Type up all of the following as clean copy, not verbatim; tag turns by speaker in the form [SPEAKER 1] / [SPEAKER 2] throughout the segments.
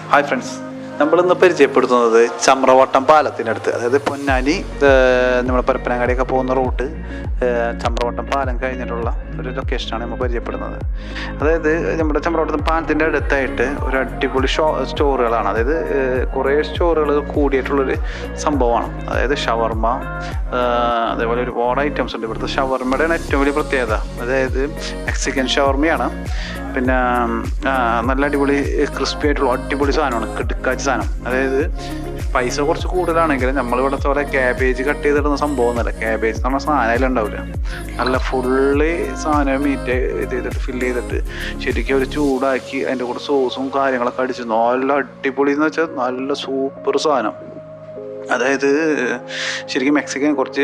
[SPEAKER 1] Hi friends, നമ്മളിന്ന് പരിചയപ്പെടുത്തുന്നത് ചമ്രവട്ടം പാലത്തിനടുത്ത്, അതായത് പൊന്നാനി നമ്മുടെ പരപ്പനങ്ങാടിയൊക്കെ പോകുന്ന റൂട്ട് ചമ്രവട്ടം പാലം കഴിഞ്ഞിട്ടുള്ള ഒരു ലൊക്കേഷനാണ് നമ്മൾ പരിചയപ്പെടുന്നത്. അതായത് നമ്മുടെ ചമ്രവട്ടം പാലത്തിൻ്റെ അടുത്തായിട്ട് ഒരു അടിപൊളി സ്റ്റോറുകളാണ്, അതായത് കുറേ സ്റ്റോറുകൾ കൂടിയിട്ടുള്ളൊരു സംഭവമാണ്. അതായത് ഷവർമ, അതേപോലെ ഒരുപാട് ഐറ്റംസ് ഉണ്ട്. ഇവിടുത്തെ ഷവർമയുടെയാണ് ഏറ്റവും വലിയ പ്രത്യേകത. അതായത് മെക്സിക്കൻ ഷവർമയാണ്. പിന്നെ നല്ല അടിപൊളി ക്രിസ്പി ആയിട്ടുള്ള അടിപൊളി സാധനമാണ്, കിടുക്കാച്ച സാധനം. അതായത് പൈസ കുറച്ച് കൂടുതലാണെങ്കിലും നമ്മളിവിടുത്തെ പോലെ ക്യാബേജ് കട്ട് ചെയ്തിടുന്ന സംഭവമൊന്നുമല്ല. ക്യാബേജ് എന്ന് പറഞ്ഞ സാധനം അതിലുണ്ടാവില്ല. നല്ല ഫുള്ളി സാധനം മീറ്റ് ചെയ്തിട്ട് ഫില്ല് ചെയ്തിട്ട് ശരിക്കും ഒരു ചൂടാക്കി അതിൻ്റെ കൂടെ സോസും കാര്യങ്ങളൊക്കെ അടിച്ച് നല്ല അടിപൊളി എന്ന് വെച്ചാൽ നല്ല സൂപ്പർ സാധനം. അതായത് ശരിക്കും മെക്സിക്കൻ കുറച്ച്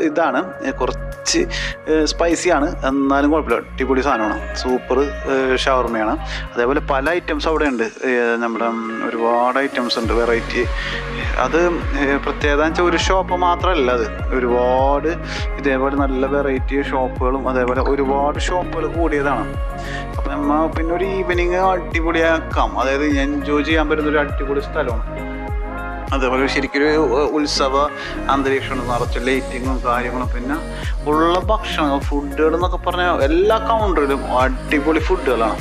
[SPEAKER 1] ഇതാണ്, കുറച്ച് സ്പൈസിയാണ്, എന്നാലും കുഴപ്പമില്ല, അടിപൊളി സാധനമാണ്. സൂപ്പർ ഷവർമയാണ്. അതേപോലെ പല ഐറ്റംസ് അവിടെ ഉണ്ട്. നമ്മുടെ ഒരുപാട് ഐറ്റംസ് ഉണ്ട്, വെറൈറ്റി. അത് പ്രത്യേകത എന്ന് വെച്ചാൽ ഒരു ഷോപ്പ് മാത്രമല്ല, അത് ഒരുപാട് ഇതേപോലെ നല്ല വെറൈറ്റി ഷോപ്പുകളും അതേപോലെ ഒരുപാട് ഷോപ്പുകൾ കൂടിയതാണ്. അപ്പം നമ്മൾ പിന്നെ ഒരു ഈവനിങ് അടിപൊളിയാക്കാം, അതായത് എൻജോയ് ചെയ്യാൻ പറ്റുന്നൊരു അടിപൊളി സ്ഥലമാണ്. അതേപോലെ ശരിക്കൊരു ഉത്സവ അന്തരീക്ഷമാണ്, നിറച്ച ലൈറ്റിങ്ങും കാര്യങ്ങളും. പിന്നെ ഉള്ള ഭക്ഷണം ഫുഡുകൾ എന്നൊക്കെ പറഞ്ഞാൽ എല്ലാ കൗണ്ടറിലും അടിപൊളി ഫുഡുകളാണ്.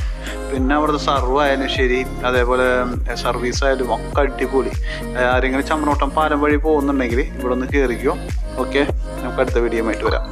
[SPEAKER 1] പിന്നെ അവിടുത്തെ സർവ് ആയാലും ശരി, അതേപോലെ സർവീസ് ആയാലും ഒക്കെ അടിപൊളി. ആരെങ്കിലും ചമ്രവട്ടം പാലം വഴി പോകുന്നുണ്ടെങ്കിൽ ഇവിടെ ഒന്ന് കയറിക്കോ. ഓക്കെ, നമുക്ക് അടുത്ത വീഡിയോ ആയിട്ട് വരാം.